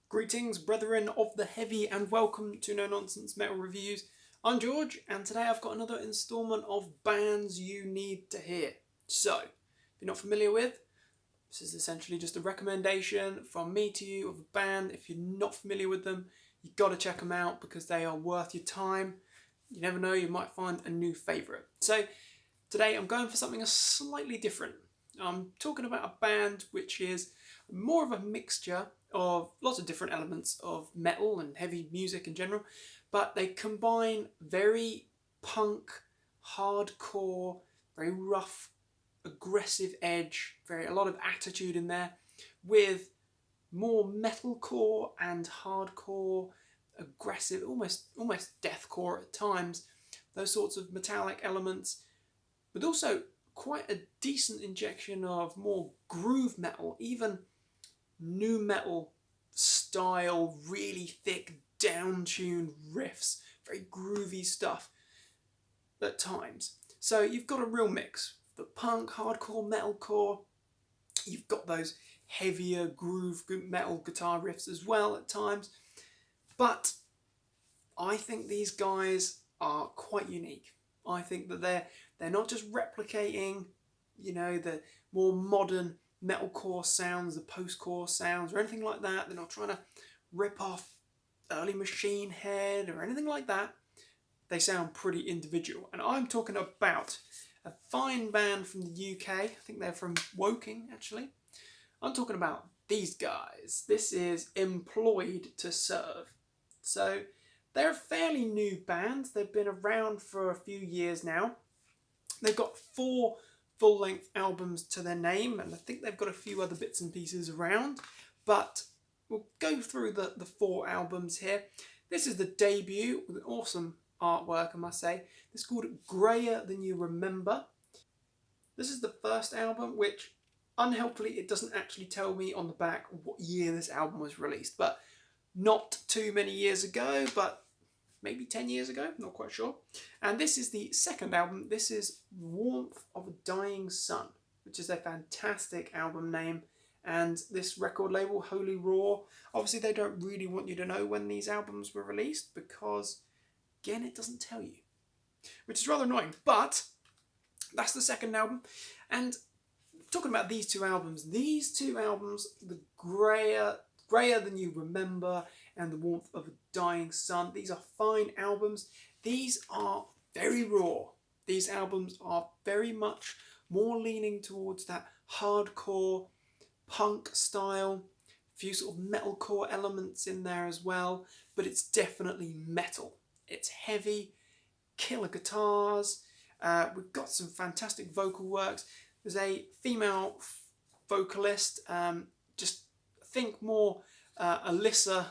Greetings, brethren of the heavy, and welcome to No Nonsense Metal Reviews. I'm George, and today I've got another instalment of bands you need to hear. So, if you're not familiar with, this is essentially just a recommendation from me to you of a band. If you're not familiar with them, you've got to check them out because they are worth your time. You never know, you might find a new favourite. So, today I'm going for something slightly different. I'm talking about a band which is more of a mixture of lots of different elements of metal and heavy music in general, but they combine very punk, hardcore, very rough, aggressive edge, a lot of attitude in there, with more metalcore and hardcore, aggressive, almost deathcore at times, those sorts of metallic elements, but also quite a decent injection of more groove metal, even nu metal style, really thick, down-tuned riffs, very groovy stuff at times. So you've got a real mix. The punk, hardcore, metalcore, you've got those heavier groove metal guitar riffs as well at times. But I think these guys are quite unique. I think that they're not just replicating, the more modern metalcore sounds, the post-core sounds, or anything like that. They're not trying to rip off early Machine Head or anything like that. They sound pretty individual. And I'm talking about a fine band from the UK. I think they're from Woking, actually. I'm talking about these guys. This is Employed to Serve. So they're a fairly new band. They've been around for a few years now. They've got 4 full-length albums to their name, and I think they've got a few other bits and pieces around, but we'll go through the 4 albums here. This is the debut with awesome artwork, I must say. This is called Greyer Than You Remember. This is the first album, which unhelpfully it doesn't actually tell me on the back what year this album was released, but not too many years ago, but maybe 10 years ago, not quite sure. And this is the second album. This is Warmth of a Dying Sun, which is a fantastic album name. And this record label, Holy Raw, obviously they don't really want you to know when these albums were released because, again, it doesn't tell you, which is rather annoying. But that's the second album. And talking about these two albums, the Greyer Than You Remember and The Warmth of a Dying Sun, these are fine albums. These are very raw. These albums are very much more leaning towards that hardcore punk style, a few sort of metalcore elements in there as well, but it's definitely metal. It's heavy, killer guitars. We've got some fantastic vocal works. There's a female vocalist, just think more Alyssa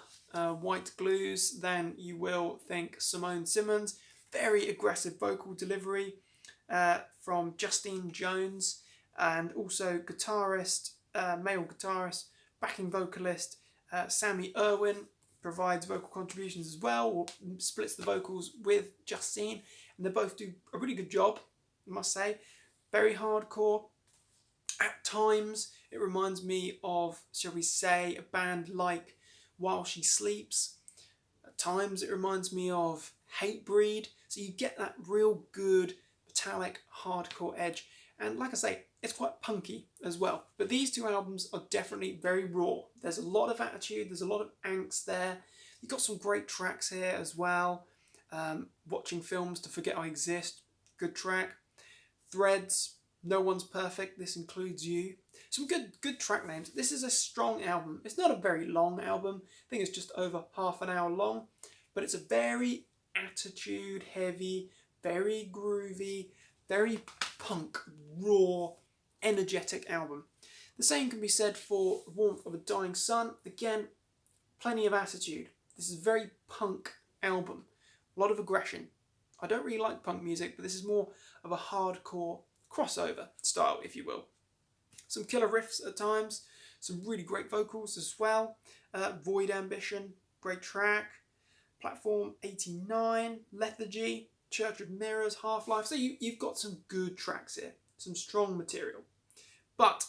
White Glues than you will think Simone Simmons. Very aggressive vocal delivery from Justine Jones, and also male guitarist, backing vocalist Sammy Irwin provides vocal contributions as well, or splits the vocals with Justine, and they both do a really good job, I must say. Very hardcore. At times, it reminds me of, shall we say, a band like While She Sleeps. At times, it reminds me of Hatebreed. So you get that real good metallic hardcore edge. And like I say, it's quite punky as well. But these 2 albums are definitely very raw. There's a lot of attitude. There's a lot of angst there. You've got some great tracks here as well. Watching Films to Forget I Exist. Good track. Threads. No One's Perfect, This Includes You. Some good track names. This is a strong album. It's not a very long album. I think it's just over half an hour long. But it's a very attitude heavy, very groovy, very punk, raw, energetic album. The same can be said for Warmth of a Dying Sun. Again, plenty of attitude. This is a very punk album. A lot of aggression. I don't really like punk music, but this is more of a hardcore crossover style, if you will. Some killer riffs at times, some really great vocals as well. Void Ambition, great track. Platform 89, Lethargy, Church of Mirrors, Half-Life. So you've got some good tracks here, some strong material. But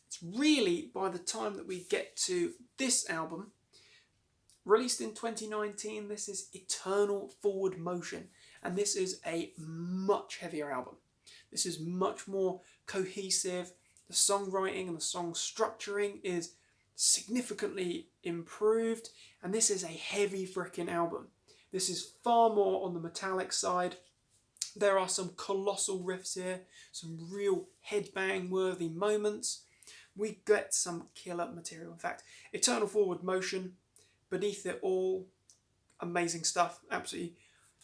it's really by the time that we get to this album Released in 2019, this is Eternal Forward Motion, and this is a much heavier album. This is much more cohesive. The songwriting and the song structuring is significantly improved, and this is a heavy freaking album. This is far more on the metallic side. There are some colossal riffs here, some real headbang worthy moments. We get some killer material. In fact, Eternal Forward Motion, Beneath It All, amazing stuff, absolutely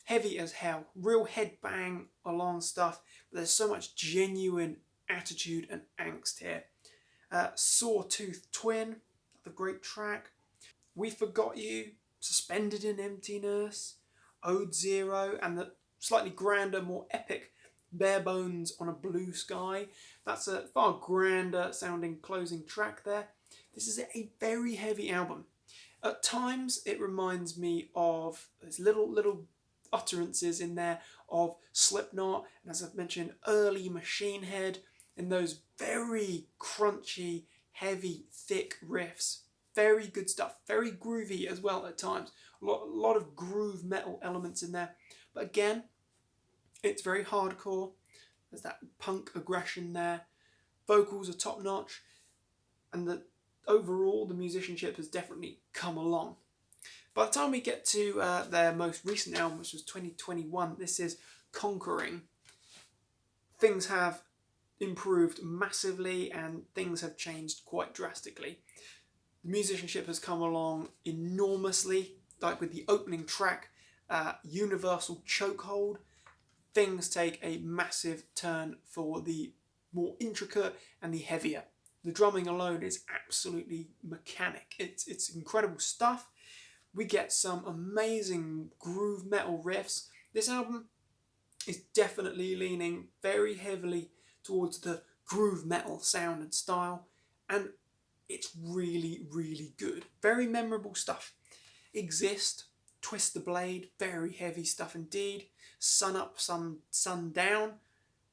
heavy as hell, real headbang along stuff, but there's so much genuine attitude and angst here. Sawtooth Twin, the great track. We Forgot You, Suspended in Emptiness, Ode Zero, and the slightly grander, more epic Bare Bones on a Blue Sky. That's a far grander sounding closing track there. This is a very heavy album. At times it reminds me of there's little utterances in there of Slipknot, and as I've mentioned, early Machine Head, in those very crunchy, heavy, thick riffs. Very good stuff, very groovy as well at times. A lot of groove metal elements in there. But again, it's very hardcore. There's that punk aggression there. Vocals are top notch. And overall, the musicianship has definitely come along. By the time we get to their most recent album, which was 2021, this is Conquering. Things have improved massively and things have changed quite drastically. The musicianship has come along enormously, like with the opening track, Universal Chokehold. Things take a massive turn for the more intricate and the heavier. The drumming alone is absolutely mechanic. It's incredible stuff. We get some amazing groove metal riffs. This album is definitely leaning very heavily towards the groove metal sound and style, and it's really, really good. Very memorable stuff. Exist, Twist the Blade, very heavy stuff indeed. Sun Up, Sun Down,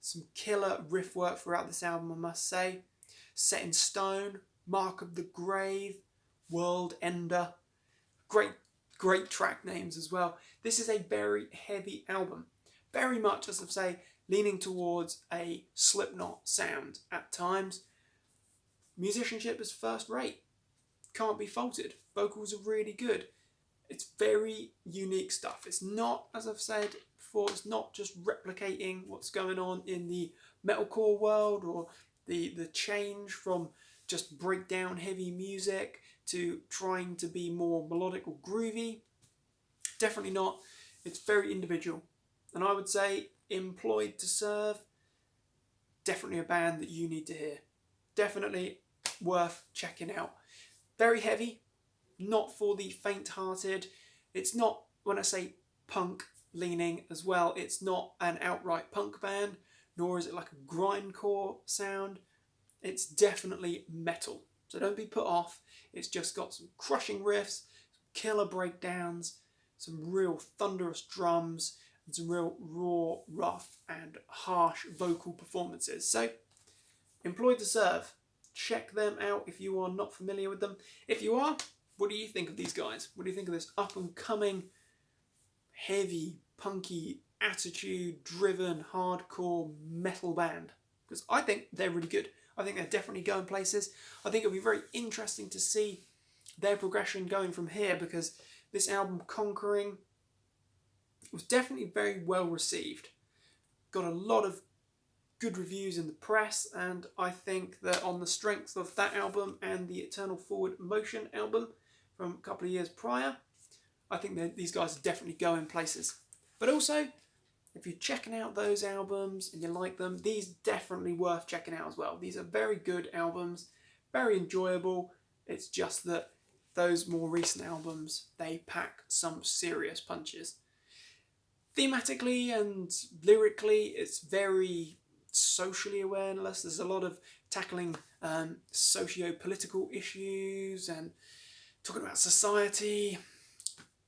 some killer riff work throughout this album, I must say. Set in Stone, Mark of the Grave, World Ender. Great track names as well. This is a very heavy album. Very much, as I say, leaning towards a Slipknot sound at times. Musicianship is first rate. Can't be faulted. Vocals are really good. It's very unique stuff. It's not, as I've said before, it's not just replicating what's going on in the metalcore world or the change from just breakdown heavy music to trying to be more melodic or groovy. Definitely not. It's very individual. And I would say Employed to Serve, definitely a band that you need to hear. Definitely worth checking out. Very heavy, not for the faint-hearted. It's not, when I say punk leaning as well, it's not an outright punk band, nor is it like a grindcore sound. It's definitely metal. So don't be put off. It's just got some crushing riffs, killer breakdowns, some real thunderous drums, and some real raw, rough, and harsh vocal performances. So, Employed to Serve. Check them out if you are not familiar with them. If you are, what do you think of these guys? What do you think of this up-and-coming, heavy, punky, attitude-driven, hardcore metal band? Because I think they're really good. I think they're definitely going places. I think it'll be very interesting to see their progression going from here, because this album, Conquering, was definitely very well received. Got a lot of good reviews in the press, and I think that on the strength of that album and the Eternal Forward Motion album from a couple of years prior, I think that these guys are definitely going places. But also, if you're checking out those albums and you like them, these definitely worth checking out as well. These are very good albums, very enjoyable. It's just that those more recent albums, they pack some serious punches. Thematically and lyrically, it's very socially awareness. There's a lot of tackling socio-political issues and talking about society,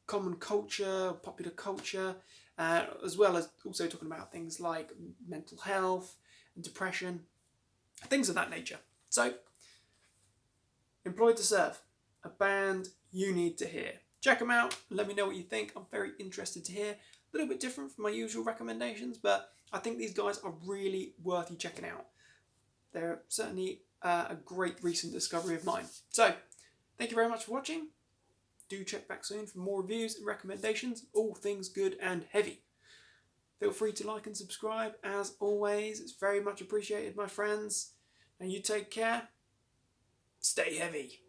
common culture, popular culture, as well as also talking about things like mental health and depression, things of that nature. So, Employed to Serve, a band you need to hear. check them out. Let me know what you think. I'm very interested to hear. A little bit different from my usual recommendations, but I think these guys are really worth you checking out. They're certainly a great recent discovery of mine. So, thank you very much for watching. Do check back soon for more reviews and recommendations, all things good and heavy. Feel free to like and subscribe, as always. It's very much appreciated, my friends. And you take care. Stay heavy.